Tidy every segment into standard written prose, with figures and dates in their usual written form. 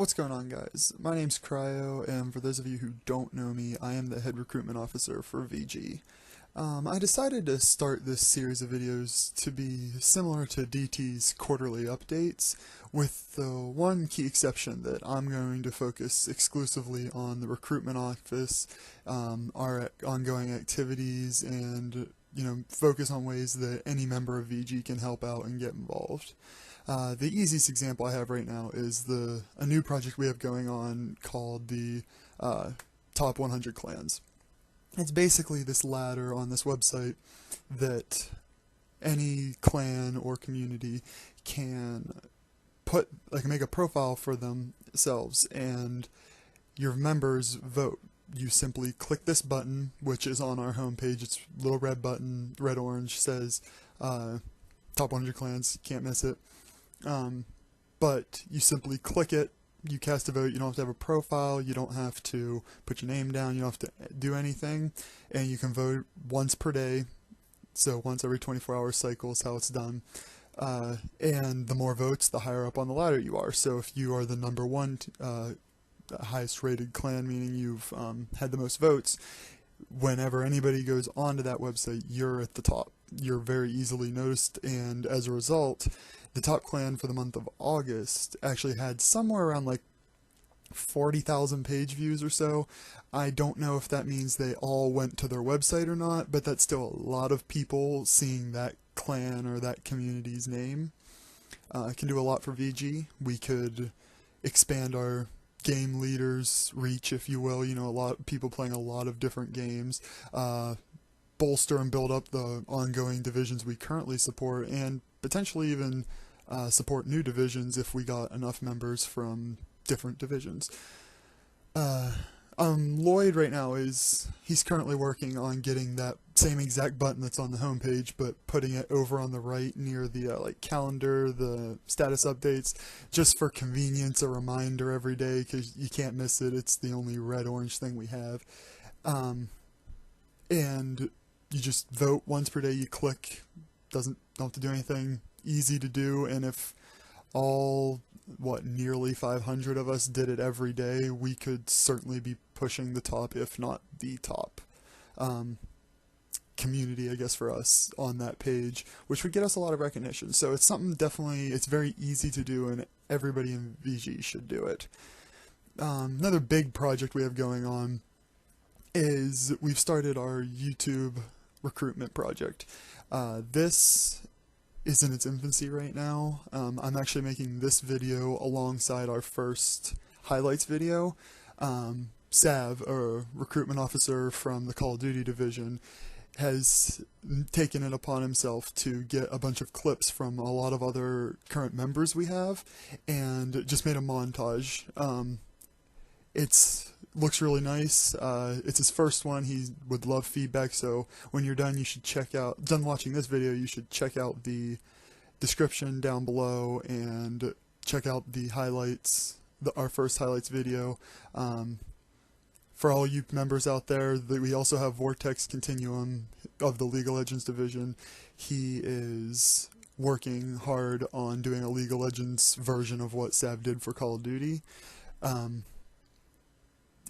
What's going on, guys? My name's Cryo, and for those of you who don't know me, I am the head recruitment officer for VG. I decided to start this series of videos to be similar to DT's quarterly updates, with the one key exception that I'm going to focus exclusively on the recruitment office, our ongoing activities, and focus on ways that any member of VG can help out and get involved. The easiest example I have right now is a new project we have going on called the Top 100 Clans. It's basically this ladder on this website that any clan or community can make a profile for themselves, and your members vote. You simply click this button, which is on our homepage. It's a little red button, red orange, says Top 100 Clans, can't miss it. But you simply click it, you cast a vote, you don't have to have a profile, you don't have to put your name down, you don't have to do anything, and you can vote once per day, so once every 24-hour cycle is how it's done. And the more votes, the higher up on the ladder you are. So if you are the number one highest rated clan, meaning you've had the most votes, whenever anybody goes onto that website, you're at the top. You're very easily noticed, and as a result, the top clan for the month of August actually had somewhere around like 40,000 page views or so. I don't know if that means they all went to their website or not, but that's still a lot of people seeing that clan or that community's name. It can do a lot for VG. We could expand our game leaders' reach, if you will. A lot of people playing a lot of different games. Bolster and build up the ongoing divisions we currently support, and potentially even support new divisions if we got enough members from different divisions. Lloyd right now he's currently working on getting that same exact button that's on the homepage, but putting it over on the right near the calendar, the status updates, just for convenience, a reminder every day, because you can't miss it. It's the only red-orange thing we have. And you just vote once per day, you click, don't have to do anything, easy to do, and if all, nearly 500 of us did it every day, we could certainly be pushing the top, if not the top community, I guess, for us on that page, which would get us a lot of recognition. So it's something it's very easy to do, and everybody in VG should do it. Another big project we have going on is we've started our YouTube recruitment project. This is in its infancy right now. I'm actually making this video alongside our first highlights video. Sav, a recruitment officer from the Call of Duty division, has taken it upon himself to get a bunch of clips from a lot of other current members we have, and just made a montage. Looks really nice. It's his first one. He would love feedback, so when you're done, done watching this video, you should check out the description down below and check out the highlights, our first highlights video. For all you members out there, we also have Vortex Continuum of the League of Legends division. He is working hard on doing a League of Legends version of what Sav did for Call of Duty.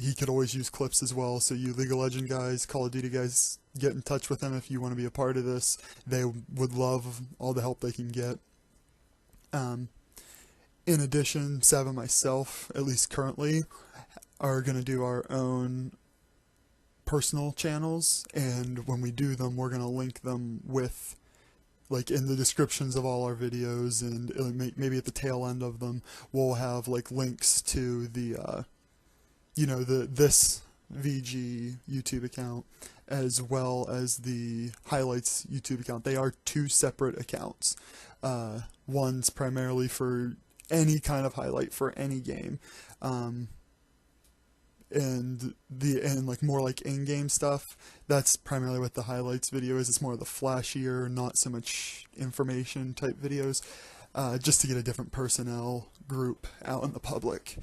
He could always use clips as well, so you League of Legends guys, Call of Duty guys, get in touch with them if you want to be a part of this. They would love all the help they can get. In addition, Sav and myself, at least currently, are going to do our own personal channels, and when we do them, we're going to link them with, in the descriptions of all our videos, and maybe at the tail end of them, we'll have links to the this VG YouTube account, as well as the Highlights YouTube account. They are two separate accounts. One's primarily for any kind of highlight for any game, and more in-game stuff. That's primarily what the Highlights video is. It's more of the flashier, not so much information type videos, just to get a different personnel group out in the public.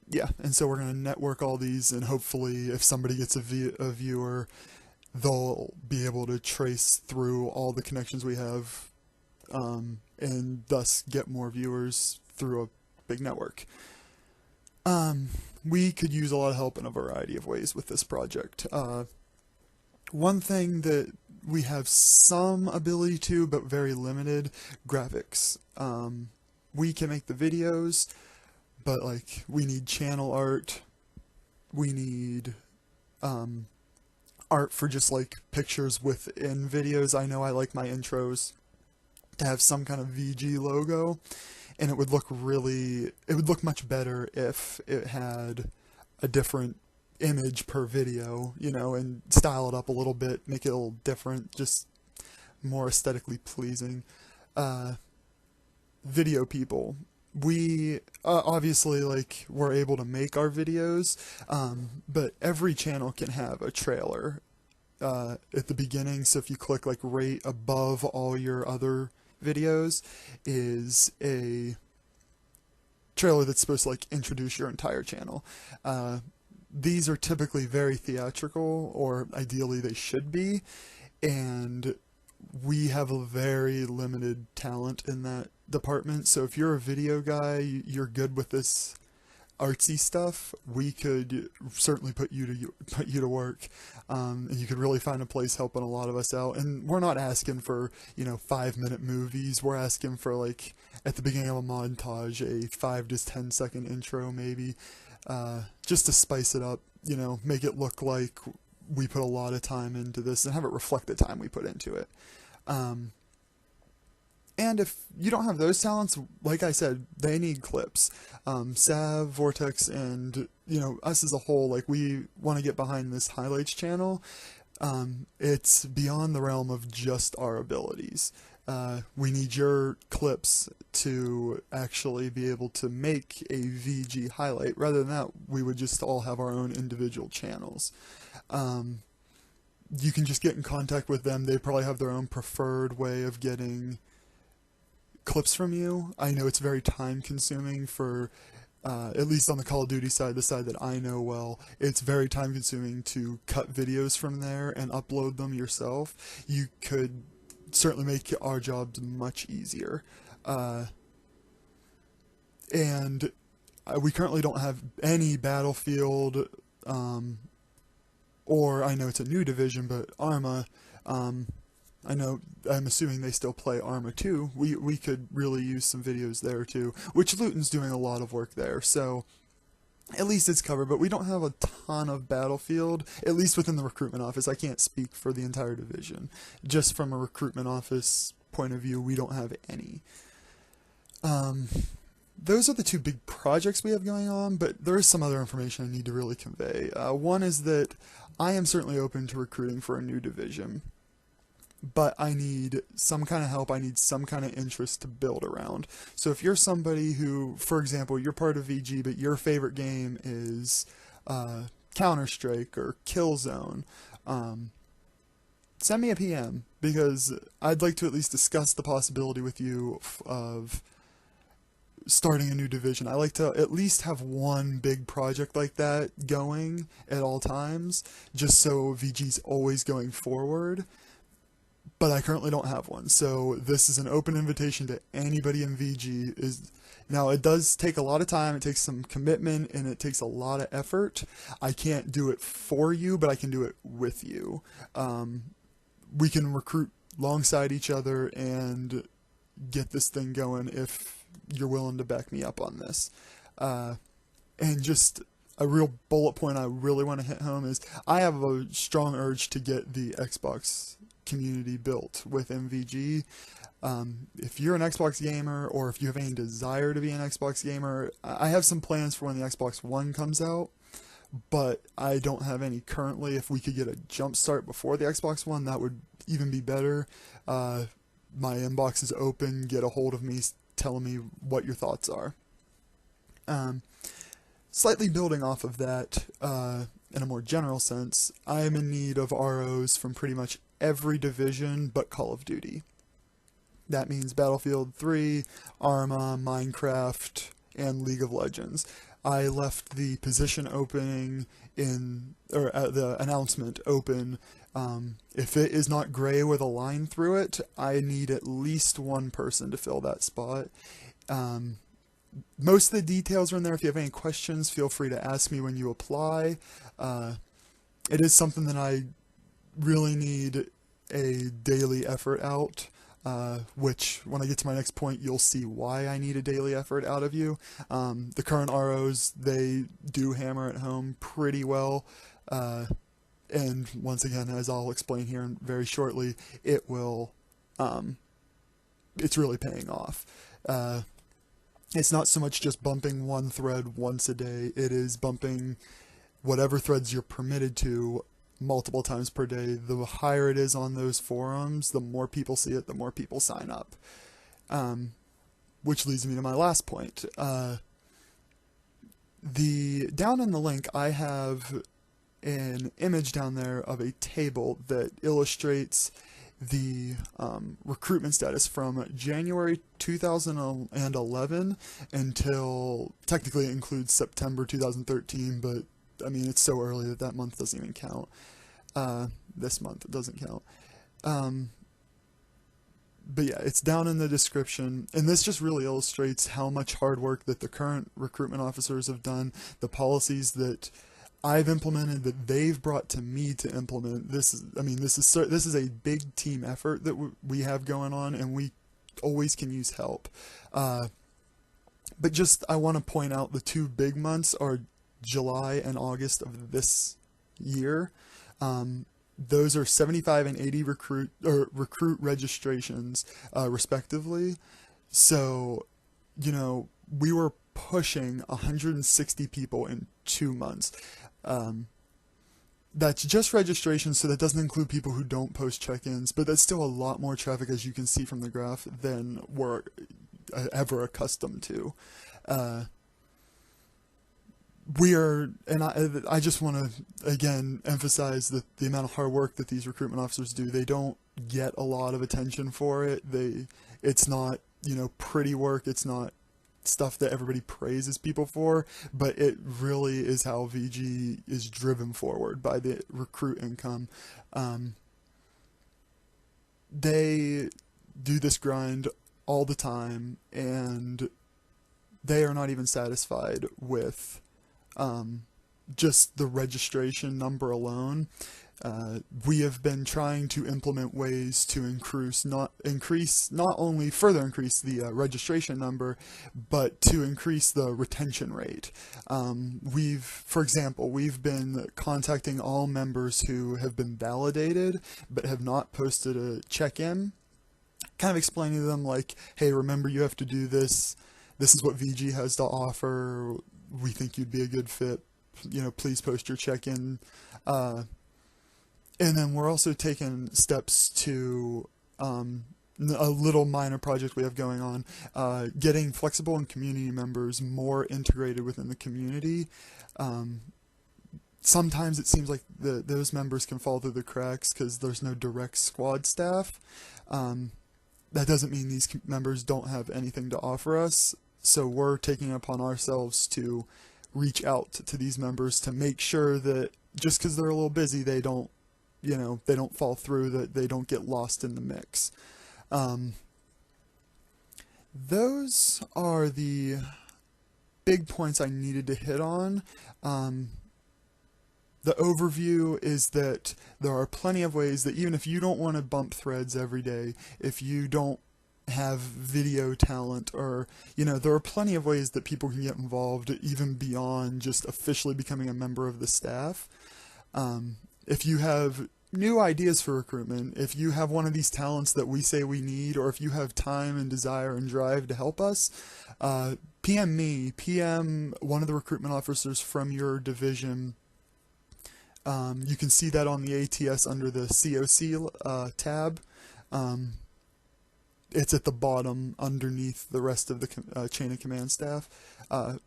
Yeah, and so we're going to network all these, and hopefully if somebody gets a viewer, they'll be able to trace through all the connections we have, and thus get more viewers through a big network. We could use a lot of help in a variety of ways with this project. One thing that we have some ability to, but very limited, graphics. We can make the videos, but like we need channel art, we need art for just like pictures within videos. I know I like my intros to have some kind of VG logo, and it would look much better if it had a different image per video, you know, and style it up a little bit, make it a little different, just more aesthetically pleasing. Video people. We obviously, like, we're able to make our videos, but every channel can have a trailer at the beginning. So if you click like right above all your other videos is a trailer that's supposed to like introduce your entire channel. These are typically very theatrical, or ideally they should be, and we have a very limited talent in that department. So if you're a video guy, you're good with this artsy stuff, we could certainly put you to work, and you could really find a place helping a lot of us out. And we're not asking for, you know, 5-minute movies. We're asking for, like, at the beginning of a montage, a 5 to 10 second intro maybe, just to spice it up, you know, make it look like we put a lot of time into this and have it reflect the time we put into it. And if you don't have those talents, like I said, they need clips. Sav, Vortex, and, you know, us as a whole, like, we want to get behind this highlights channel. It's beyond the realm of just our abilities. We need your clips to actually be able to make a VG highlight. Rather than that, we would just all have our own individual channels. You can just get in contact with them. They probably have their own preferred way of getting clips from you. I know it's very time consuming for, at least on the Call of Duty side, the side that I know well, it's very time consuming to cut videos from there and upload them yourself. You could certainly make our jobs much easier. And we currently don't have any Battlefield, or I know it's a new division, but Arma, I'm assuming they still play Arma 2. We could really use some videos there too, which Luton's doing a lot of work there, so at least it's covered. But we don't have a ton of Battlefield, at least within the recruitment office. I can't speak for the entire division. Just from a recruitment office point of view, we don't have any. Those are the two big projects we have going on, but there is some other information I need to really convey. One is that I am certainly open to recruiting for a new division, but I need some kind of help. I need some kind of interest to build around. So if you're somebody who, for example, you're part of VG, but your favorite game is Counter-Strike or Killzone, send me a PM, because I'd like to at least discuss the possibility with you of starting a new division. I like to at least have one big project like that going at all times, just so VG's always going forward. But I currently don't have one, so this is an open invitation to anybody in VG. Now, it does take a lot of time, it takes some commitment, and it takes a lot of effort. I can't do it for you, but I can do it with you. We can recruit alongside each other and get this thing going if you're willing to back me up on this. And just a real bullet point I really want to hit home is I have a strong urge to get the Xbox community built with MVG. If you're an Xbox gamer, or if you have any desire to be an Xbox gamer, I have some plans for when the Xbox One comes out, but I don't have any currently. If we could get a jump start before the Xbox One, that would even be better. My inbox is open. Get a hold of me, telling me what your thoughts are. Slightly building off of that, in a more general sense, I am in need of ROs from pretty much every division but Call of Duty. That means Battlefield 3, Arma, Minecraft, and League of Legends. I left the position opening the announcement open. If it is not gray with a line through it, I need at least one person to fill that spot. most of the details are in there. If you have any questions, feel free to ask me when you apply. It is something that I really need a daily effort out, which when I get to my next point, you'll see why I need a daily effort out of you. The current ROs, they do hammer it home pretty well. And once again, as I'll explain here very shortly, it will, it's really paying off. It's not so much just bumping one thread once a day, it is bumping whatever threads you're permitted to multiple times per day. The higher it is on those forums, the more people see it, the more people sign up. Which leads me to my last point. Down in the link, I have an image down there of a table that illustrates the recruitment status from January 2011 until, technically it includes September 2013, but I mean it's so early that that month doesn't even count. This month it doesn't count. But yeah, it's down in the description, and this just really illustrates how much hard work that the current recruitment officers have done, the policies that I've implemented, that they've brought to me to implement. This is a big team effort that we have going on, and we always can use help. But just, I want to point out the two big months are July and August of this year. Those are 75 and 80 recruit registrations, respectively. So, you know, we were pushing 160 people in 2 months. That's just registration, so that doesn't include people who don't post check-ins, but that's still a lot more traffic, as you can see from the graph, than we're ever accustomed to. I just want to, again, emphasize that the amount of hard work that these recruitment officers do, they don't get a lot of attention for it. It's not, you know, pretty work, it's not stuff that everybody praises people for, but it really is how VG is driven forward by the recruit income. They do this grind all the time, and they are not even satisfied with just the registration number alone. We have been trying to implement ways to not only further increase the registration number, but to increase the retention rate. For example, we've been contacting all members who have been validated but have not posted a check-in, kind of explaining to them like, hey, remember you have to do this. This is what VG has to offer. We think you'd be a good fit. You know, please post your check-in. And then we're also taking steps to a little minor project we have going on, getting flexible and community members more integrated within the community. Sometimes it seems like those members can fall through the cracks because there's no direct squad staff. That doesn't mean these members don't have anything to offer us. So we're taking it upon ourselves to reach out to these members to make sure that just because they're a little busy, they don't fall through, that they don't get lost in the mix. Those are the big points I needed to hit on. The overview is that there are plenty of ways that even if you don't want to bump threads every day, if you don't have video talent, or, you know, there are plenty of ways that people can get involved even beyond just officially becoming a member of the staff. If you have new ideas for recruitment, if you have one of these talents that we say we need, or if you have time and desire and drive to help us, PM me, PM one of the recruitment officers from your division. You can see that on the ATS under the COC tab. It's at the bottom underneath the rest of the chain of command staff.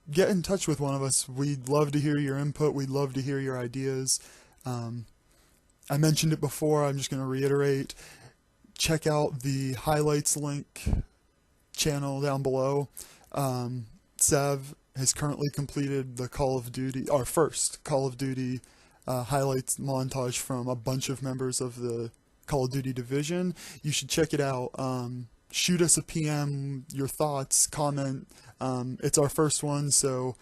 Get in touch with one of us. We'd love to hear your input. We'd love to hear your ideas. I mentioned it before. I'm just going to reiterate. Check out the highlights link channel down below. Sav has currently completed the Call of Duty, our first Call of Duty highlights montage from a bunch of members of the Call of Duty division. You should check it out. shoot us a PM, your thoughts, comment. It's our first one, so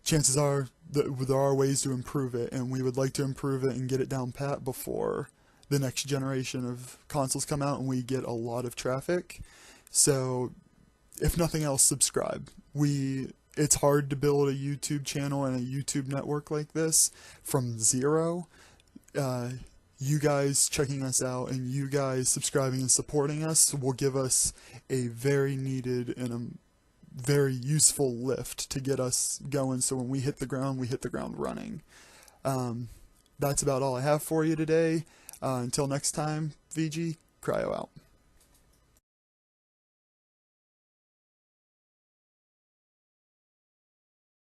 chances are that there are ways to improve it, and we would like to improve it and get it down pat before the next generation of consoles come out and we get a lot of traffic. So if nothing else, subscribe. It's hard to build a YouTube channel and a YouTube network like this from zero. You guys checking us out and you guys subscribing and supporting us will give us a very needed and a very useful lift to get us going, so when we hit the ground running. That's about all I have for you today. Until next time, VG, Cryo out.